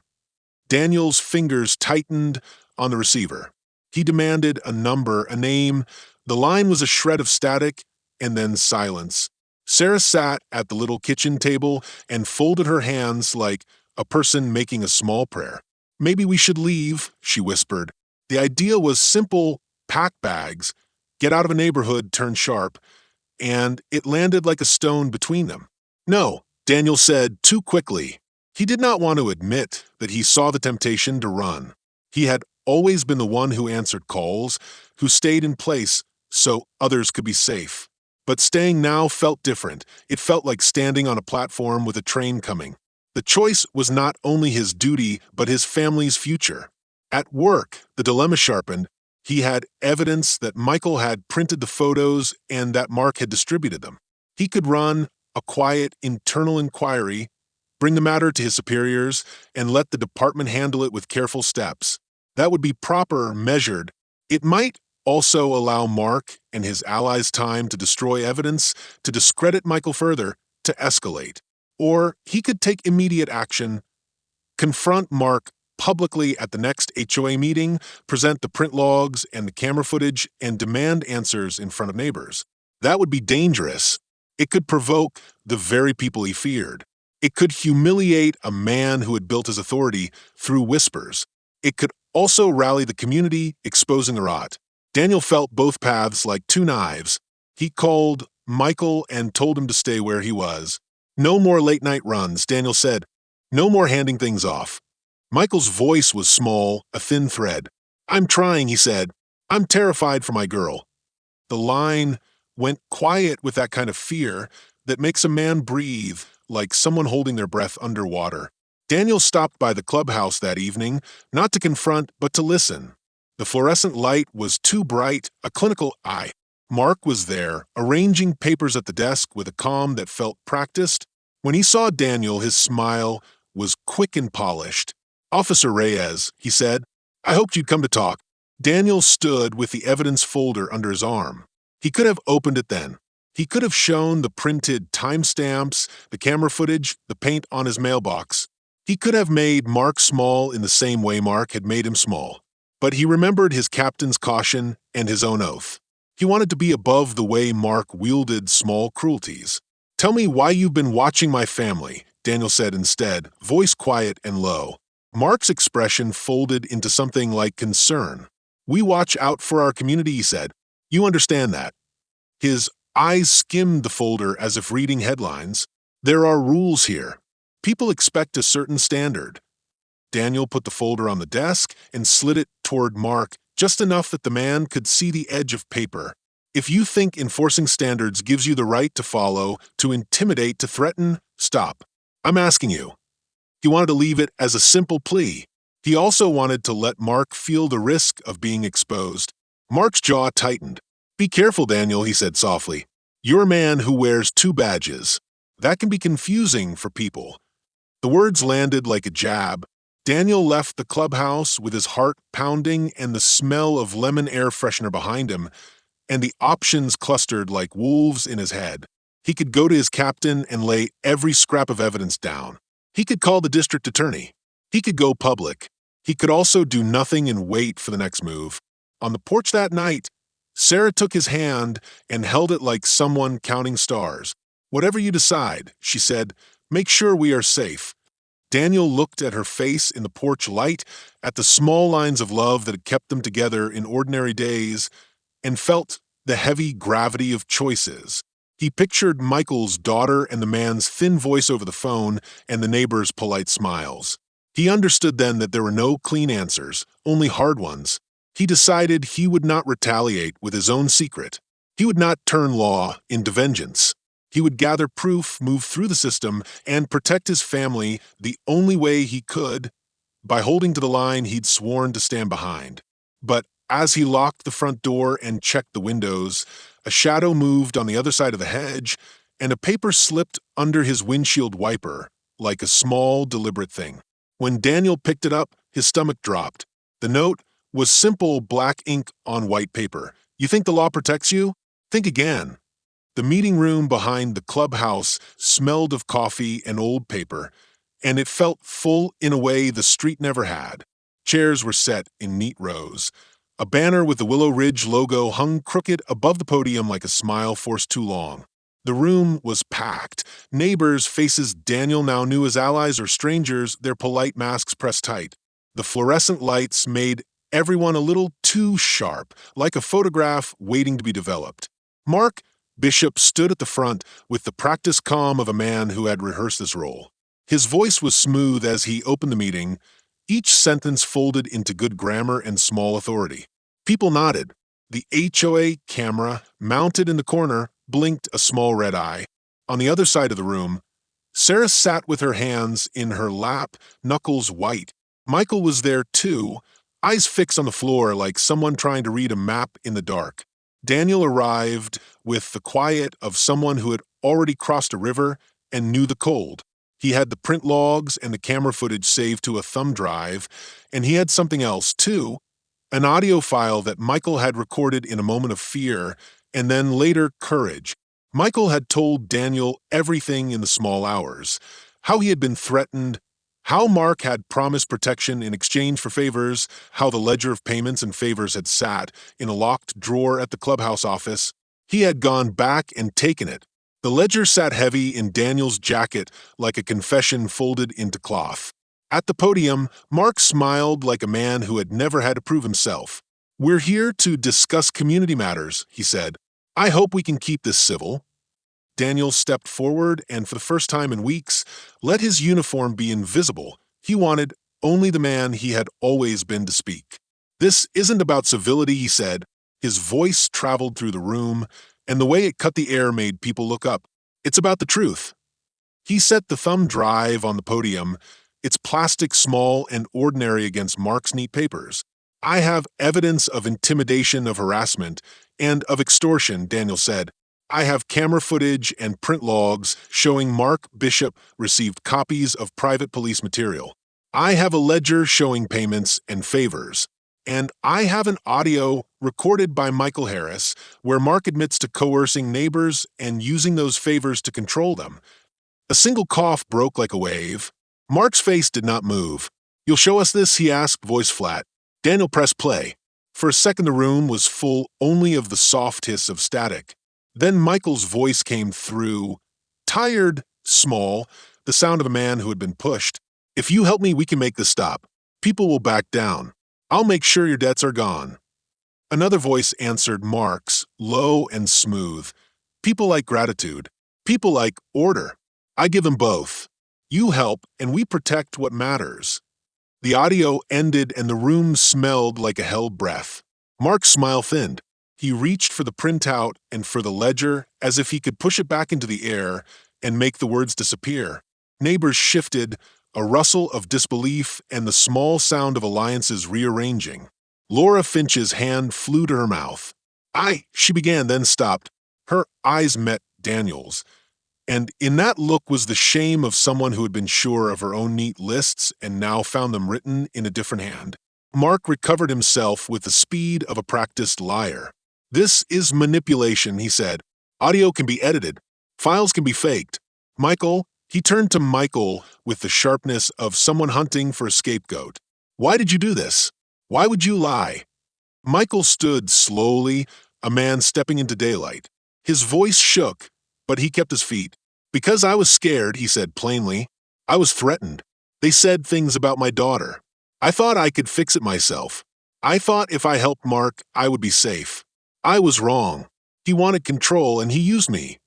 Daniel's fingers tightened on the receiver. He demanded a number, a name. The line was a shred of static, and then silence. Sarah sat at the little kitchen table and folded her hands like a person making a small prayer. Maybe we should leave, she whispered. The idea was simple: pack bags, get out of a neighborhood, turn sharp, and it landed like a stone between them. No, Daniel said too quickly. He did not want to admit that he saw the temptation to run. He had always been the one who answered calls, who stayed in place so others could be safe. But staying now felt different. It felt like standing on a platform with a train coming. The choice was not only his duty, but his family's future. At work, the dilemma sharpened. He had evidence that Michael had printed the photos and that Mark had distributed them. He could run a quiet internal inquiry, bring the matter to his superiors, and let the department handle it with careful steps. That would be proper, measured. It might also allow Mark and his allies time to destroy evidence, to discredit Michael further, to escalate. Or he could take immediate action, confront Mark publicly at the next HOA meeting, present the print logs and the camera footage, and demand answers in front of neighbors. That would be dangerous. It could provoke the very people he feared. It could humiliate a man who had built his authority through whispers. It could also rally the community, exposing the rot. Daniel felt both paths like two knives. He called Michael and told him to stay where he was. No more late-night runs, Daniel said. No more handing things off. Michael's voice was small, a thin thread. I'm trying, he said. I'm terrified for my girl. The line went quiet with that kind of fear that makes a man breathe, like someone holding their breath underwater. Daniel stopped by the clubhouse that evening, not to confront, but to listen. The fluorescent light was too bright, a clinical eye. Mark was there, arranging papers at the desk with a calm that felt practiced. When he saw Daniel, his smile was quick and polished. Officer Reyes, he said, I hoped you'd come to talk. Daniel stood with the evidence folder under his arm. He could have opened it then. He could have shown the printed timestamps, the camera footage, the paint on his mailbox. He could have made Mark small in the same way Mark had made him small. But he remembered his captain's caution and his own oath. He wanted to be above the way Mark wielded small cruelties. Tell me why you've been watching my family, Daniel said instead, voice quiet and low. Mark's expression folded into something like concern. We watch out for our community, he said. You understand that. His eyes skimmed the folder as if reading headlines. There are rules here. People expect a certain standard. Daniel put the folder on the desk and slid it toward Mark, just enough that the man could see the edge of paper. If you think enforcing standards gives you the right to follow, to intimidate, to threaten, stop. I'm asking you. He wanted to leave it as a simple plea. He also wanted to let Mark feel the risk of being exposed. Mark's jaw tightened. Be careful, Daniel, he said softly. You're a man who wears two badges. That can be confusing for people. The words landed like a jab. Daniel left the clubhouse with his heart pounding and the smell of lemon air freshener behind him, and the options clustered like wolves in his head. He could go to his captain and lay every scrap of evidence down. He could call the district attorney. He could go public. He could also do nothing and wait for the next move. On the porch that night, Sarah took his hand and held it like someone counting stars. Whatever you decide, she said, make sure we are safe. Daniel looked at her face in the porch light, at the small lines of love that had kept them together in ordinary days, and felt the heavy gravity of choices. He pictured Michael's daughter and the man's thin voice over the phone and the neighbor's polite smiles. He understood then that there were no clean answers, only hard ones. He decided he would not retaliate with his own secret. He would not turn law into vengeance. He would gather proof, move through the system, and protect his family the only way he could, by holding to the line he'd sworn to stand behind. But as he locked the front door and checked the windows, a shadow moved on the other side of the hedge, and a paper slipped under his windshield wiper, like a small, deliberate thing. When Daniel picked it up, his stomach dropped. The note was simple black ink on white paper. You think the law protects you? Think again. The meeting room behind the clubhouse smelled of coffee and old paper, and it felt full in a way the street never had. Chairs were set in neat rows. A banner with the Willow Ridge logo hung crooked above the podium like a smile forced too long. The room was packed. Neighbors' faces Daniel now knew as allies or strangers, their polite masks pressed tight. The fluorescent lights made everyone a little too sharp, like a photograph waiting to be developed. Mark Bishop stood at the front with the practiced calm of a man who had rehearsed this role. His voice was smooth as he opened the meeting, each sentence folded into good grammar and small authority. People nodded. The HOA camera, mounted in the corner, blinked a small red eye. On the other side of the room, Sarah sat with her hands in her lap, knuckles white. Michael was there too, eyes fixed on the floor like someone trying to read a map in the dark. Daniel arrived with the quiet of someone who had already crossed a river and knew the cold. He had the print logs and the camera footage saved to a thumb drive, and he had something else too, an audio file that Michael had recorded in a moment of fear and then later courage. Michael had told Daniel everything in the small hours, how he had been threatened, how Mark had promised protection in exchange for favors, how the ledger of payments and favors had sat in a locked drawer at the clubhouse office. He had gone back and taken it. The ledger sat heavy in Daniel's jacket like a confession folded into cloth. At the podium, Mark smiled like a man who had never had to prove himself. "We're here to discuss community matters," he said. "I hope we can keep this civil." Daniel stepped forward and, for the first time in weeks, let his uniform be invisible. He wanted only the man he had always been to speak. "This isn't about civility," he said. His voice traveled through the room, and the way it cut the air made people look up. "It's about the truth." He set the thumb drive on the podium, its plastic small and ordinary against Mark's neat papers. "I have evidence of intimidation, of harassment, and of extortion," Daniel said. "I have camera footage and print logs showing Mark Bishop received copies of private police material. I have a ledger showing payments and favors. And I have an audio recorded by Michael Harris where Mark admits to coercing neighbors and using those favors to control them." A single cough broke like a wave. Mark's face did not move. "You'll show us this?" he asked, voice flat. Daniel pressed play. For a second the room was full only of the soft hiss of static. Then Michael's voice came through, tired, small, the sound of a man who had been pushed. "If you help me, we can make this stop. People will back down. I'll make sure your debts are gone." Another voice answered Mark's, low and smooth. "People like gratitude. People like order. I give them both. You help, and we protect what matters." The audio ended, and the room smelled like a held breath. Mark's smile thinned. He reached for the printout and for the ledger, as if he could push it back into the air and make the words disappear. Neighbors shifted, a rustle of disbelief and the small sound of alliances rearranging. Laura Finch's hand flew to her mouth. She began, then stopped. Her eyes met Daniel's, and in that look was the shame of someone who had been sure of her own neat lists and now found them written in a different hand. Mark recovered himself with the speed of a practiced liar. "This is manipulation," he said. "Audio can be edited. Files can be faked. Michael," he turned to Michael with the sharpness of someone hunting for a scapegoat. "Why did you do this? Why would you lie?" Michael stood slowly, a man stepping into daylight. His voice shook, but he kept his feet. "Because I was scared," he said plainly. "I was threatened. They said things about my daughter. I thought I could fix it myself. I thought if I helped Mark, I would be safe. I was wrong. He wanted control, and he used me."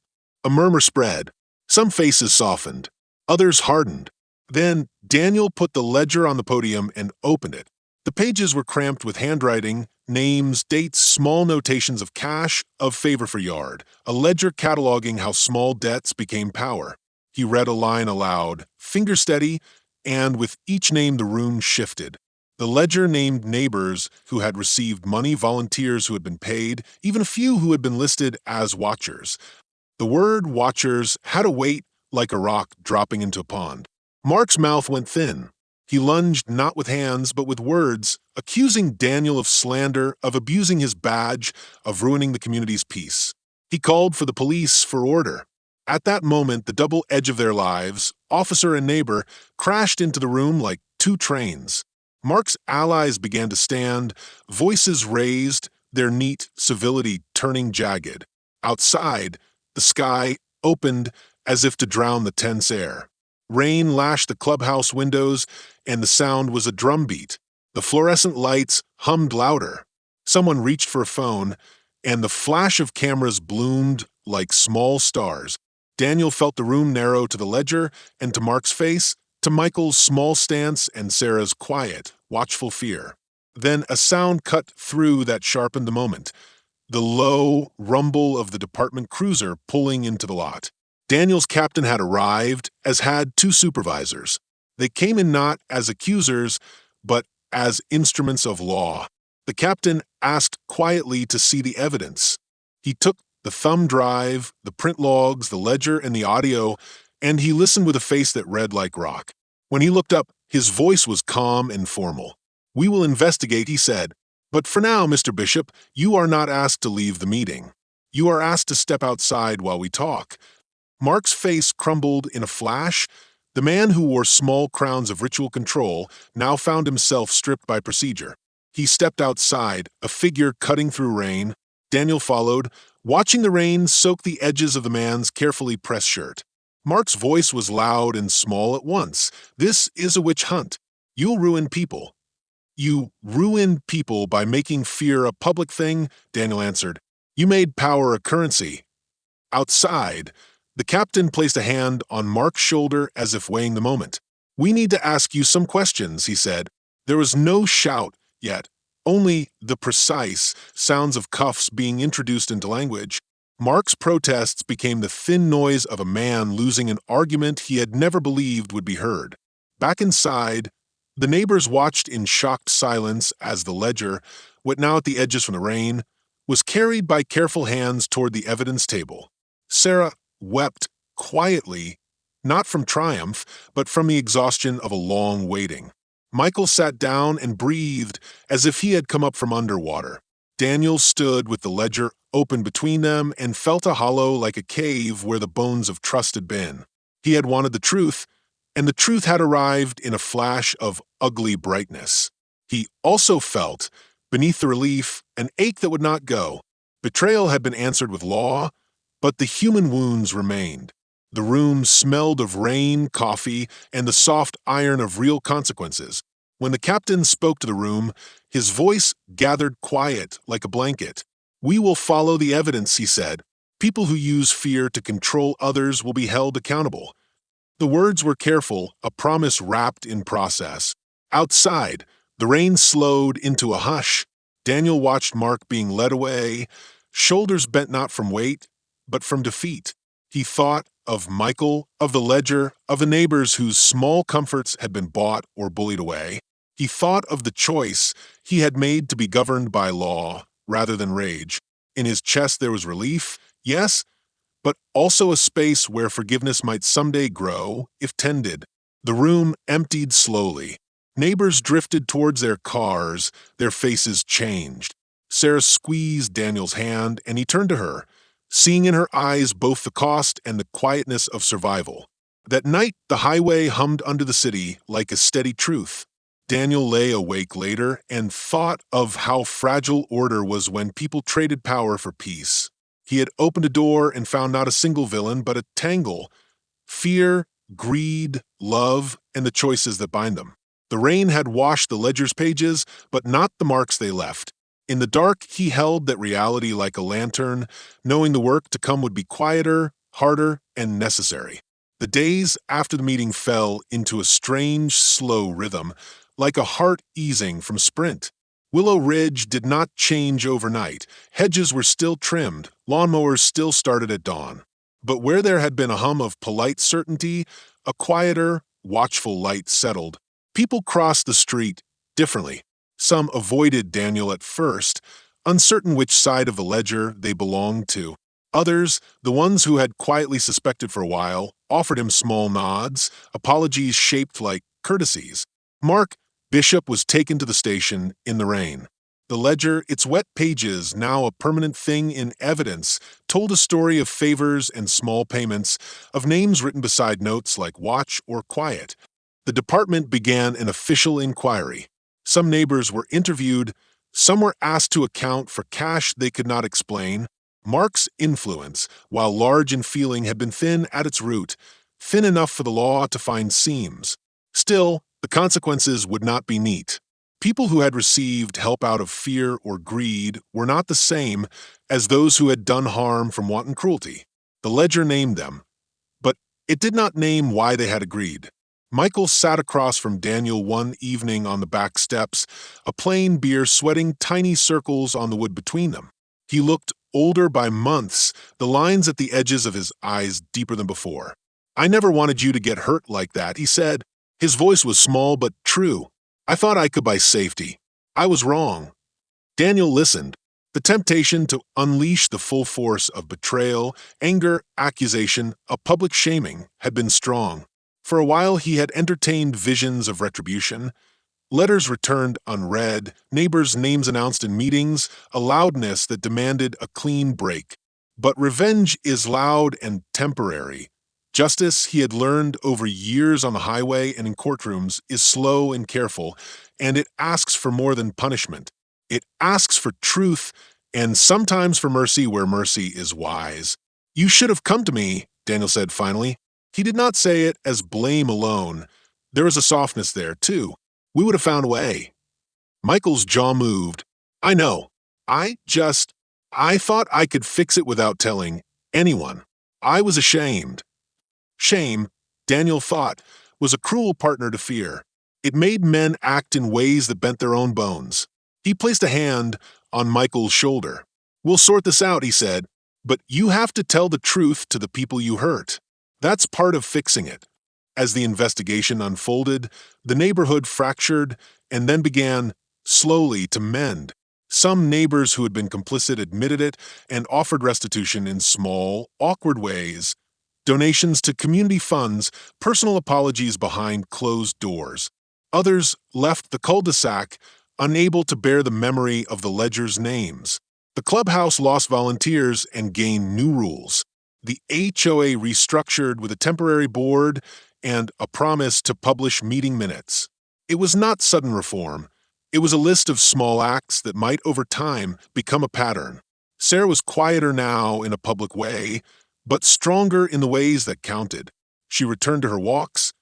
A murmur spread. Some faces softened. Others hardened. Then Daniel put the ledger on the podium and opened it. The pages were cramped with handwriting, names, dates, small notations of cash, of favor for yard, a ledger cataloging how small debts became power. He read a line aloud, finger steady, and with each name the room shifted. The ledger named neighbors who had received money, volunteers who had been paid, even a few who had been listed as watchers. The word watchers had a weight like a rock dropping into a pond. Mark's mouth went thin. He lunged not with hands but with words, accusing Daniel of slander, of abusing his badge, of ruining the community's peace. He called for the police, for order. At that moment, the double edge of their lives, officer and neighbor, crashed into the room like two trains. Mark's allies began to stand, voices raised, their neat civility turning jagged. Outside, the sky opened as if to drown the tense air. Rain lashed the clubhouse windows, and the sound was a drumbeat, The fluorescent lights hummed louder. Someone reached for a phone, and the flash of cameras bloomed like small stars. Daniel felt the room narrow to the ledger and to Mark's face, to Michael's small stance and Sarah's quiet, watchful fear. Then a sound cut through that sharpened the moment. The low rumble of the department cruiser pulling into the lot. Daniel's captain had arrived, as had two supervisors. They came in not as accusers, but as instruments of law. The captain asked quietly to see the evidence. He took the thumb drive, the print logs, the ledger, and the audio, and he listened with a face that read like rock. When he looked up, his voice was calm and formal. "We will investigate," he said. "But for now, Mr. Bishop, you are not asked to leave the meeting. You are asked to step outside while we talk." Mark's face crumbled in a flash. The man who wore small crowns of ritual control now found himself stripped by procedure. He stepped outside, a figure cutting through rain. Daniel followed, watching the rain soak the edges of the man's carefully pressed shirt. Mark's voice was loud and small at once. "This is a witch hunt. You'll ruin people." "You ruin people by making fear a public thing," Daniel answered. "You made power a currency." Outside, the captain placed a hand on Mark's shoulder as if weighing the moment. "We need to ask you some questions," he said. There was no shout yet, only the precise sounds of cuffs being introduced into language. Mark's protests became the thin noise of a man losing an argument he had never believed would be heard. Back inside, the neighbors watched in shocked silence as the ledger, wet now at the edges from the rain, was carried by careful hands toward the evidence table. Sarah wept quietly, not from triumph, but from the exhaustion of a long waiting. Michael sat down and breathed as if he had come up from underwater. Daniel stood with the ledger open between them and felt a hollow like a cave where the bones of trust had been. He had wanted the truth, and the truth had arrived in a flash of ugly brightness. He also felt, beneath the relief, an ache that would not go. Betrayal had been answered with law, but the human wounds remained. The room smelled of rain, coffee, and the soft iron of real consequences. When the captain spoke to the room, his voice gathered quiet like a blanket. "We will follow the evidence," he said. "People who use fear to control others will be held accountable." The words were careful, a promise wrapped in process. Outside, the rain slowed into a hush. Daniel watched Mark being led away, shoulders bent not from weight, but from defeat. He thought of Michael, of the ledger, of the neighbors whose small comforts had been bought or bullied away. He thought of the choice he had made to be governed by law rather than rage. In his chest there was relief, yes, but also a space where forgiveness might someday grow, if tended. The room emptied slowly. Neighbors drifted towards their cars, their faces changed. Sarah squeezed Daniel's hand, and he turned to her, seeing in her eyes both the cost and the quietness of survival. That night, the highway hummed under the city like a steady truth. Daniel lay awake later and thought of how fragile order was when people traded power for peace. He had opened a door and found not a single villain, but a tangle: fear, greed, love, and the choices that bind them. The rain had washed the ledger's pages, but not the marks they left. In the dark, he held that reality like a lantern, knowing the work to come would be quieter, harder, and necessary. The days after the meeting fell into a strange, slow rhythm, like a heart easing from sprint. Willow Ridge did not change overnight. Hedges were still trimmed, lawnmowers still started at dawn. But where there had been a hum of polite certainty, a quieter, watchful light settled. People crossed the street differently. Some avoided Daniel at first, uncertain which side of the ledger they belonged to. Others, the ones who had quietly suspected for a while, offered him small nods, apologies shaped like courtesies. Mark Bishop was taken to the station in the rain. The ledger, its wet pages now a permanent thing in evidence, told a story of favors and small payments, of names written beside notes like watch or quiet. The department began an official inquiry. Some neighbors were interviewed, some were asked to account for cash they could not explain. Mark's influence, while large in feeling, had been thin at its root, thin enough for the law to find seams. Still, the consequences would not be neat. People who had received help out of fear or greed were not the same as those who had done harm from wanton cruelty. The ledger named them, but it did not name why they had agreed. Michael sat across from Daniel one evening on the back steps, a plain beer sweating tiny circles on the wood between them. He looked older by months, the lines at the edges of his eyes deeper than before. "I never wanted you to get hurt like that," he said. His voice was small but true. "I thought I could buy safety. I was wrong." Daniel listened. The temptation to unleash the full force of betrayal, anger, accusation, a public shaming had been strong. For a while he had entertained visions of retribution. Letters returned unread, neighbors' names announced in meetings, a loudness that demanded a clean break. But revenge is loud and temporary. Justice, he had learned over years on the highway and in courtrooms, is slow and careful, and it asks for more than punishment. It asks for truth and sometimes for mercy where mercy is wise. "You should have come to me," Daniel said finally. He did not say it as blame alone. There was a softness there, too. "We would have found a way." Michael's jaw moved. "I know. I thought I could fix it without telling anyone. I was ashamed." Shame, Daniel thought, was a cruel partner to fear. It made men act in ways that bent their own bones. He placed a hand on Michael's shoulder. "We'll sort this out," he said, "but you have to tell the truth to the people you hurt. That's part of fixing it." As the investigation unfolded, the neighborhood fractured and then began, slowly, to mend. Some neighbors who had been complicit admitted it and offered restitution in small, awkward ways. Donations to community funds, personal apologies behind closed doors. Others left the cul-de-sac, unable to bear the memory of the ledger's names. The clubhouse lost volunteers and gained new rules. The HOA restructured with a temporary board and a promise to publish meeting minutes. It was not sudden reform. It was a list of small acts that might over time become a pattern. Sarah was quieter now in a public way, but stronger in the ways that counted. She returned to her walks,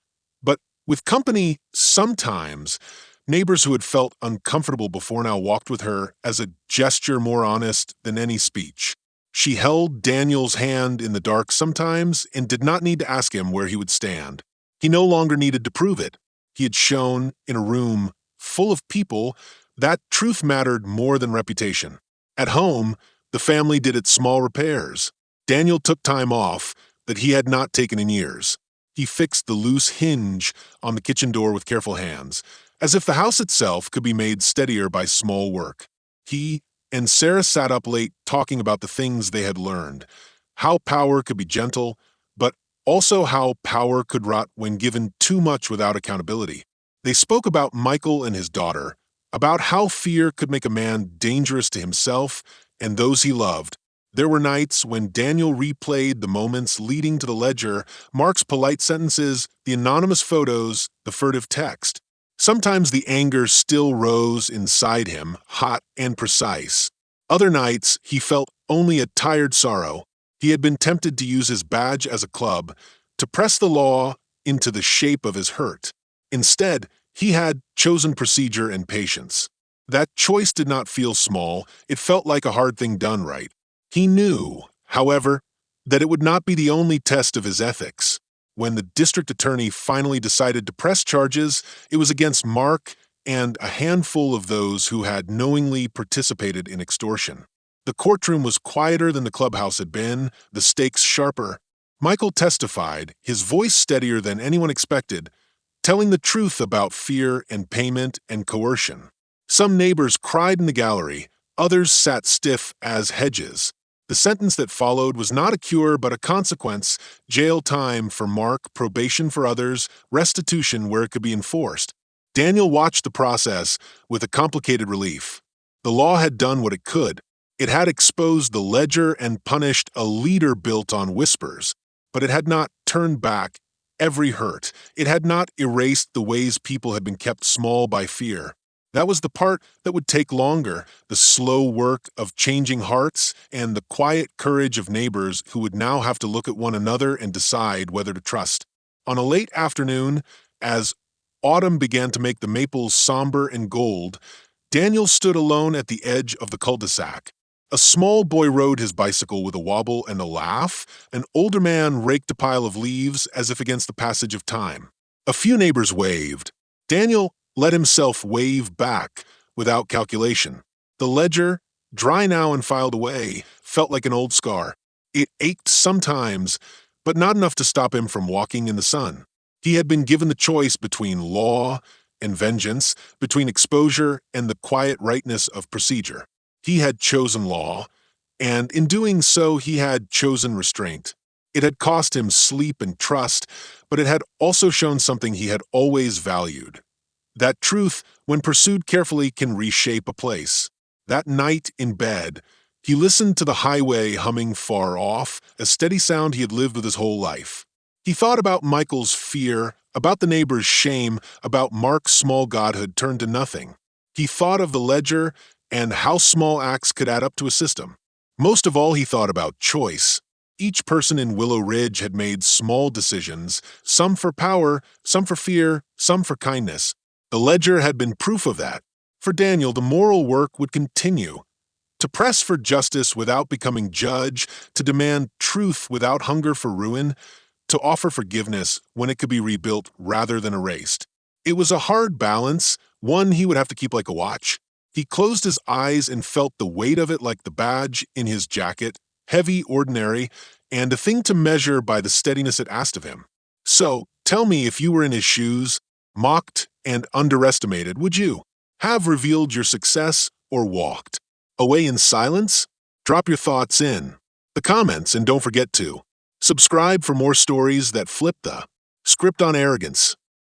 but with company sometimes. Neighbors who had felt uncomfortable before now walked with her as a gesture more honest than any speech. She held Daniel's hand in the dark sometimes and did not need to ask him where he would stand. He no longer needed to prove it. He had shown, in a room full of people, that truth mattered more than reputation. At home, the family did its small repairs. Daniel took time off that he had not taken in years. He fixed the loose hinge on the kitchen door with careful hands, as if the house itself could be made steadier by small work. He and Sarah sat up late talking about the things they had learned, how power could be gentle, but also how power could rot when given too much without accountability. They spoke about Michael and his daughter, about how fear could make a man dangerous to himself and those he loved. There were nights when Daniel replayed the moments leading to the ledger, Mark's polite sentences, the anonymous photos, the furtive text. Sometimes the anger still rose inside him, hot and precise. Other nights, he felt only a tired sorrow. He had been tempted to use his badge as a club, to press the law into the shape of his hurt. Instead, he had chosen procedure and patience. That choice did not feel small, it felt like a hard thing done right. He knew, however, that it would not be the only test of his ethics. When the district attorney finally decided to press charges, it was against Mark and a handful of those who had knowingly participated in extortion. The courtroom was quieter than the clubhouse had been, the stakes sharper. Michael testified, his voice steadier than anyone expected, telling the truth about fear and payment and coercion. Some neighbors cried in the gallery, others sat stiff as hedges. The sentence that followed was not a cure but a consequence: jail time for Mark, probation for others, restitution where it could be enforced. Daniel watched the process with a complicated relief. The law had done what it could. It had exposed the ledger and punished a leader built on whispers, but it had not turned back every hurt. It had not erased the ways people had been kept small by fear. That was the part that would take longer, the slow work of changing hearts and the quiet courage of neighbors who would now have to look at one another and decide whether to trust. On a late afternoon, as autumn began to make the maples somber and gold, Daniel stood alone at the edge of the cul-de-sac. A small boy rode his bicycle with a wobble and a laugh. An older man raked a pile of leaves as if against the passage of time. A few neighbors waved. Daniel let himself wave back without calculation. The ledger, dry now and filed away, felt like an old scar. It ached sometimes, but not enough to stop him from walking in the sun. He had been given the choice between law and vengeance, between exposure and the quiet rightness of procedure. He had chosen law, and in doing so he had chosen restraint. It had cost him sleep and trust, but it had also shown something he had always valued. That truth, when pursued carefully, can reshape a place. That night in bed, he listened to the highway humming far off, a steady sound he had lived with his whole life. He thought about Michael's fear, about the neighbor's shame, about Mark's small godhood turned to nothing. He thought of the ledger and how small acts could add up to a system. Most of all, he thought about choice. Each person in Willow Ridge had made small decisions, some for power, some for fear, some for kindness. The ledger had been proof of that. For Daniel, the moral work would continue. To press for justice without becoming judge, to demand truth without hunger for ruin, to offer forgiveness when it could be rebuilt rather than erased. It was a hard balance, one he would have to keep like a watch. He closed his eyes and felt the weight of it like the badge in his jacket, heavy, ordinary, and a thing to measure by the steadiness it asked of him. So, tell me, if you were in his shoes, mocked and underestimated, would you have revealed your success or walked away in silence? Drop your thoughts in the comments and don't forget to subscribe for more stories that flip the script on arrogance.